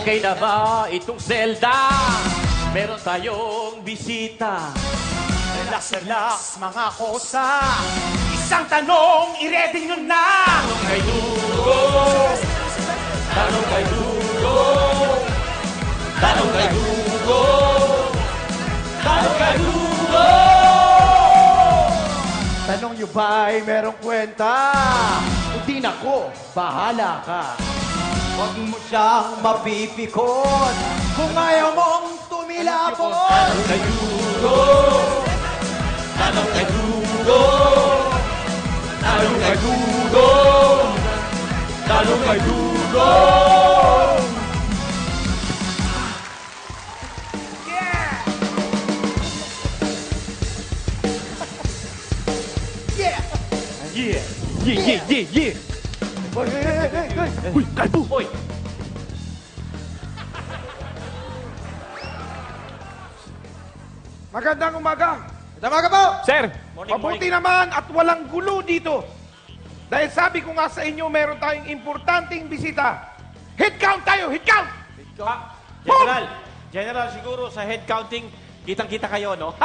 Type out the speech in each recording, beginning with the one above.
Okay na ba itong Zelda? Meron tayong bisita. Relax, mga kosa. Isang tanong, i-ready nyo na. Tanong kay Dugong. Tanong kay Dugong. Tanong kay Dugong. Tanong kay Dugong. Tanong nyo ba'y merong kwenta? Hindi na ko, bahala ka. Huwag mo siyang mapipikon kung ayaw mong tumilapon. Tanong kay Dugong. Tanong kay Dugong. Tanong kay Dugong. Tanong kay Dugong. Yeah! Uy, kalbo! Uy! Magandang umaga. Tama ka po! Sir! Mabuti naman at walang gulo dito. Dahil sabi ko nga sa inyo, meron tayong importanteng bisita. Head count tayo! Head count! General, siguro sa head counting, kitang-kita kayo, no?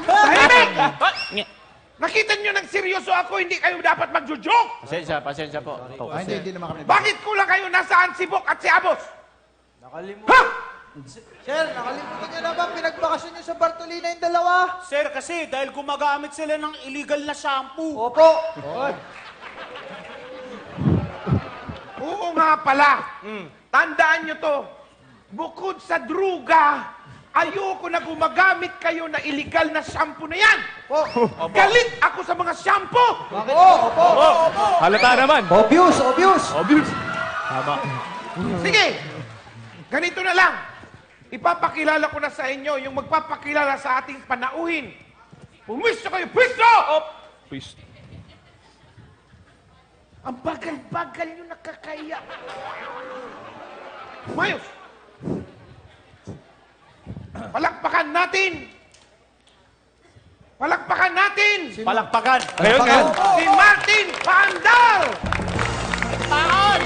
Tahimik! Nakita nyo ng seryoso ako, hindi kayo dapat magjo-joke. Pasensya po. Hindi naman kami. Bakit kulang kayo? Nasaan si Bok at si Abos? Nakalimutan. Ha? Sir, nakalimutan niyo na ba pinagbakasyon niyo sa Bartolina yung dalawa? Sir, kasi dahil gumagamit sila ng illegal na shampoo. Opo. Oo nga pala. Tandaan nyo to. Bukod sa druga, ayoko na gumagamit kayo na illegal na shampoo na yan. Galit ako sa mga shampoo. Bakit? Opo. Halata naman. Obvious. Obvious. Tama. Sige, ganito na lang. Ipapakilala ko na sa inyo yung magpapakilala sa ating panauhin. Pumisto kayo! Pwisto! Please. Ang bagal-bagal nyo nakakaya. Mayos! Palakpakan natin! Palakpakan natin! Palakpakan. Ngayon nga. Si Martin Paandar! Taon!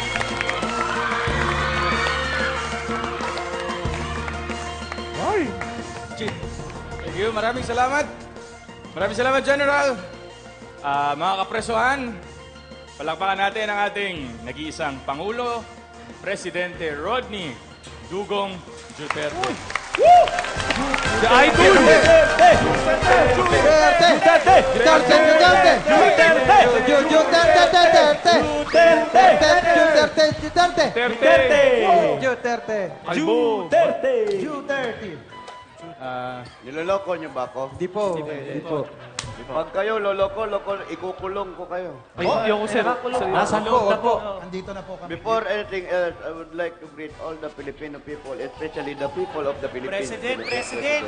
Thank you. Maraming salamat. Maraming salamat, General. Mga kapresuhan, palakpakan natin ang ating nag-iisang Pangulo, Presidente Rodney Dugong Duterte. The Idol! Duterte. Niloloko niyo ba ako? Di po. Pag kayo loloko, ikukulong ko kayo. Ay, ayoko, sir. Nasa loob na po. Andito na po kami. Before anything else, I would like to greet all the Filipino people, especially the people of the Philippines. President.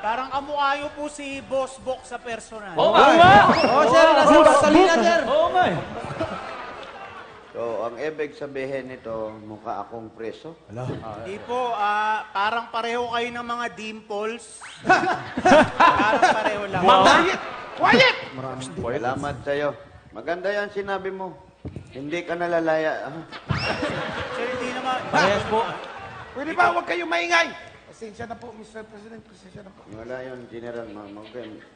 Parang kamukha po si Boss Bok sa personal. Oo nga! Sir, nasa Bartolina, sir. Oo nga eh. So, ang ibig sabihin nito, mukha akong preso. Hindi po, parang pareho kayo ng mga dimples. Parang pareho lang. Quiet! Salamat sa'yo. Maganda yan sinabi mo. Hindi ka nalalaya. Sir, hindi naman. Parehas po. Pwede ba huwag kayo maingay? Pasensya na po, Mr. President. Pasensya na po. Wala yun, General.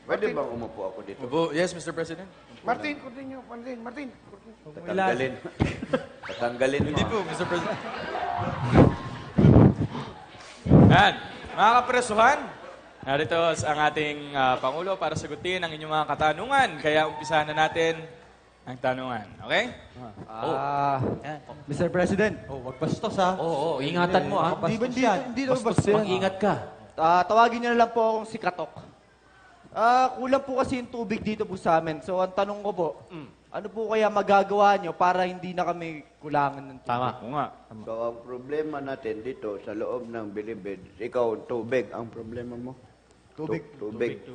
Pwede ba umupo ako dito? Yes, Mr. President. Martin, continue. Martin. Tatanggalin. Tatanggalin mo. Hindi po, Mr. President. Yan. Mga kapresuhan, narito ang ating Pangulo para sagutin ang inyong mga katanungan. Kaya umpisahan na natin ang tanungan. Okay? Mr. President. Wag bastos ha. Oo, ingatan mo ah. Hindi daw bastos yan. Mag-ingat ka. Tawagin niyo na lang po akong si Katok. Kulang po kasi yung tubig dito po sa amin. So, ang tanong ko po, ano po kaya magagawa niyo para hindi na kami kulangan ng tubig? Tama. Oo nga. So, ang problema natin dito sa loob ng Bilibid, ikaw, tubig ang problema mo. Tubig. Tubig.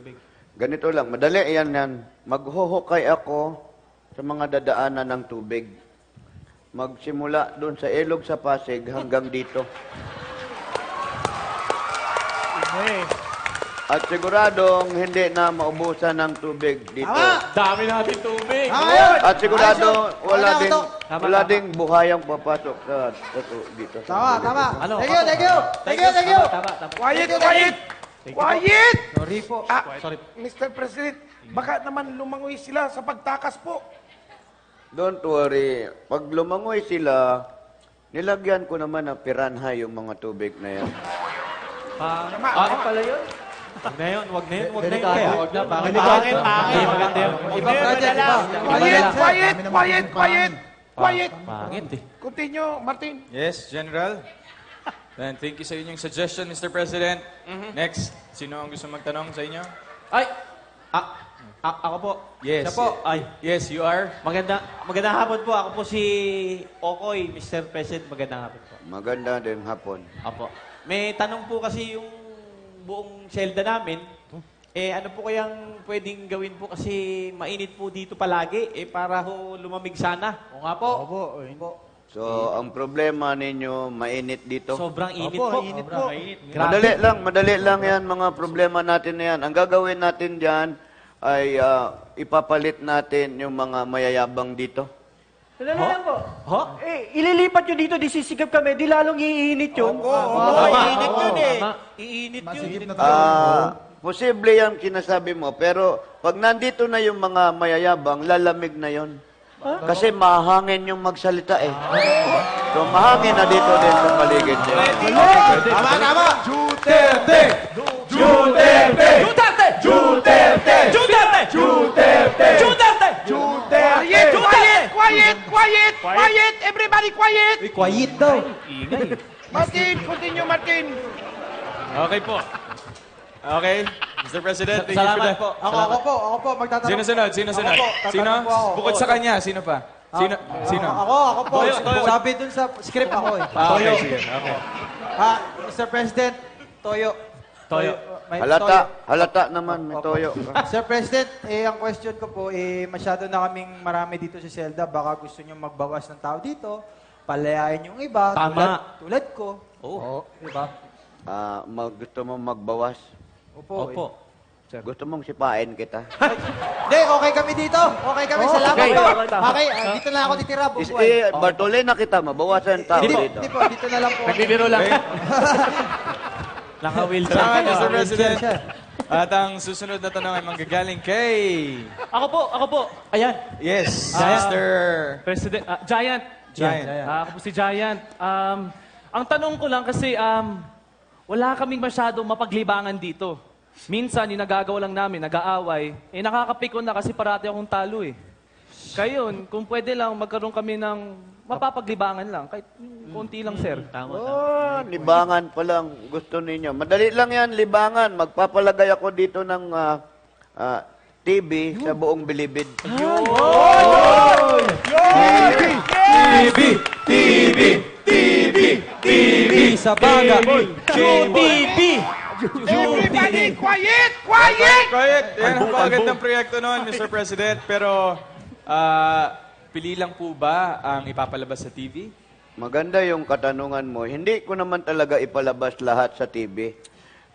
Ganito lang, madali yan. Maghuhukay ako sa mga dadaanan ng tubig. Magsimula doon sa ilog sa Pasig hanggang dito. At siguradong hindi na maubusan ng tubig dito. Dami natin tubig. At sigurado Tama, Katok. wala ding buhayang papasok dito. Tama, tama. Ano? Thank you, thank you. Thank you, thank you. Tama, tama. Quiet, quiet! Quiet! Sorry po. Sorry. Mr. President, baka naman lumangoy sila sa pagtakas po. Don't worry. Pag lumangoy sila, nilagyan ko naman ng piranha yung mga tubig na yan. Ano pala yun? Wag na yun, wag na yun, wag na yun. Delikado. Wag na, pangit. Pangit, Hindi maganda yun. Ibang project, iba. Quiet, quiet, quiet, quiet! Quiet! Pangit eh. Continue, Martin. Yes, General. Then, thank you sa inyong suggestion, Mr. President. Next, sino ang gusto magtanong sa inyo? Ay! Ako po. Yes. Siya po. Ay. Yes, you are. Magandang hapon po. Ako po si Okoy, Mr. President. Magandang hapon po. Maganda din hapon. Apo. May tanong po kasi yung buong selda namin. Ano po kayang pwedeng gawin po kasi mainit po dito palagi para ho lumamig sana. O nga po. Opo. So, ang problema ninyo, mainit dito. Sobrang init Opo, po. init Sobrang po. Init. Madali lang yan, mga problema natin na yan. Ang gagawin natin dyan ay ipapalit natin yung mga mayayabang dito. Sandali lang po. Ho? Ililipat nyo dito, di sisigap kami, di lalong iinit yun. Iinit yun eh. Iinit yun. Posible yan kinasabi mo, pero pag nandito na yung mga mayayabang, lalamig na yon. Kasi mahangin yung magsalita eh. So mahangin na dito din sa paligid niya. Tama, tama. Duterte! Duterte! Duterte! Quiet, quiet, quiet, quiet, quiet! Everybody quiet! Uy, quiet daw. Martin, continue, Martin. Okay po. Okay, Mr. President, thank you for Salamat that. po. Ako po, magtatanong. Sino sunod? Sino sunod? Ako po, Sino? tatanong po ako. Bukod sa kanya, sino pa? Sino? Sino? Ako po. Toyo. Sabi dun sa script ako eh. Okay, sige. Okay. Mr. President, Toyo. Toyo. May Toyo. Halata naman, may toyo. Sir President, ang question ko po, masyado na kaming marami dito sa Zelda. Baka gusto nyo magbawas ng tao dito, palayain yung iba, Tama. tulad ko. Oo. Diba? Gusto mo magbawas? Opo. Gusto mong sipain kita? Hindi, okay kami dito. Okay kami, salamat Okay. po. Okay. Okay, dito na ako titira, bubuhay. Bartolena kita, mabawasan tao Hindi po, dito. hindi po, dito na lang po. Nagbibiro lang. Naka-wheelchair. Salamat, Mr. Wheelchair President. siya. At ang susunod na tanong ay manggagaling kay... Ako po. Ayan. Yes, Giant. Mr. President, Giant. Giant. Ako po si Giant. Ang tanong ko lang kasi, wala kaming masyadong mapaglibangan dito. Minsan, yung nagagawa lang namin, nag-aaway, nakakapikon na kasi parati akong talo eh. Kaya yun, kung pwede lang, magkaroon kami ng mapapaglibangan lang. Kahit konti lang, sir. Libangan pa lang gusto ninyo. Madali lang yan, libangan. Magpapalagay ako dito ng TV sa buong Bilibid. TV sa baga. Everybody quiet, quiet! Quiet! Yan ang magandang proyekto noon, Mr. President. Pero, pili lang po ba ang ipapalabas sa TV? Maganda yung katanungan mo. Hindi ko naman talaga ipalabas lahat sa TV.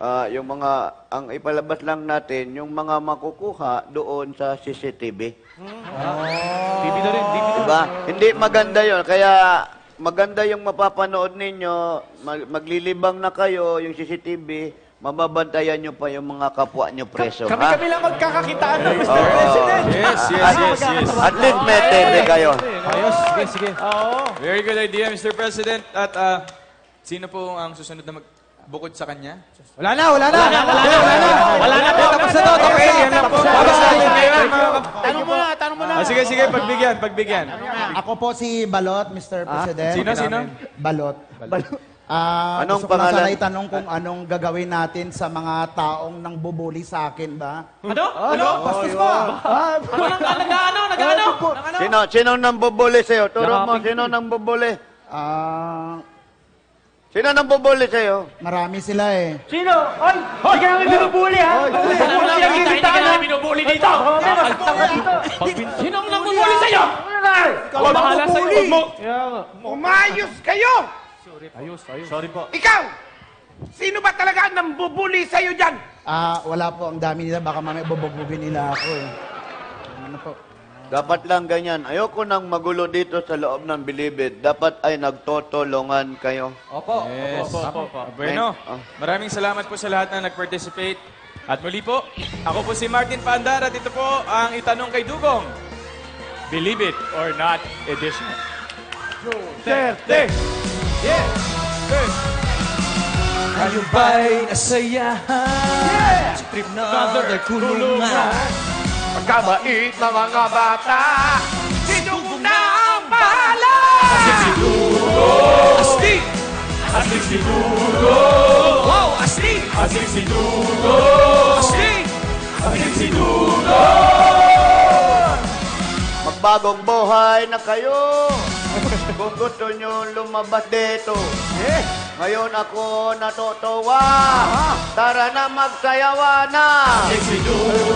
Ang ipalabas lang natin, yung mga makukuha doon sa CCTV. TV na rin, TV. Diba? Hindi maganda yon. Kaya maganda yung mapapanood ninyo, maglilibang na kayo, yung CCTV, mababantayan nyo pa yung mga kapwa nyo preso. Kami lang magkakakitaan na, Mr. Oo. President. Yes. At least may TV kayo. Ayos, sige. Very good idea, Mr. President. At sino po ang susunod na bukod sa kanya? Wala na. Wala na po. Tapos na to. Okay, yan lang po. Tanong mo na. Sige, pagbigyan. Ako po si Balot, Mr. President. Sino? Balot. Anong gusto ko lang pangalan? sana itanong kung anong gagawin natin sa mga taong nang bubuli sa akin ba? Bastos mo. Sino? Sino nang bubuli sa'yo? Turo mo, sino nang bubuli? Sino nang bubuli sa'yo? Marami sila eh. Sino? Oy! Hindi ka namin binubuli, ha? Hindi ka namin binubuli dito. Sino ang nabubuli sa'yo? Ikaw ang bahala sa'yo. Umayos kayo! Sorry po. Ikaw! Sino ba talaga ang nambubuli sa'yo dyan? Wala po, ang dami nila. Baka mamaya bubugugin nila ako eh. Ano po? Dapat lang ganyan. Ayoko nang magulo dito sa loob ng bilibid. Dapat ay nagtotulungan kayo. Opo. Yes. Opo. Bueno, Ah. maraming salamat po sa lahat na nag-participate. At muli po, ako po si Martin Pandar at ito po ang Itanong kay Dugong. Believe it or not edition. Kayo ba'y nasayahan? Sa trip na kulungan. Pagkabait na mga bata, sinugong na ang bahala! Astig! Astig si Dugo! Wow, astig! Astig si Dugo! Astig! Astig si Dugo! Magbagong buhay na kayo. Kung gusto nyo lumabas dito. Ngayon ako natutuwa. Tara na magsayawa na. Astig si Dugo!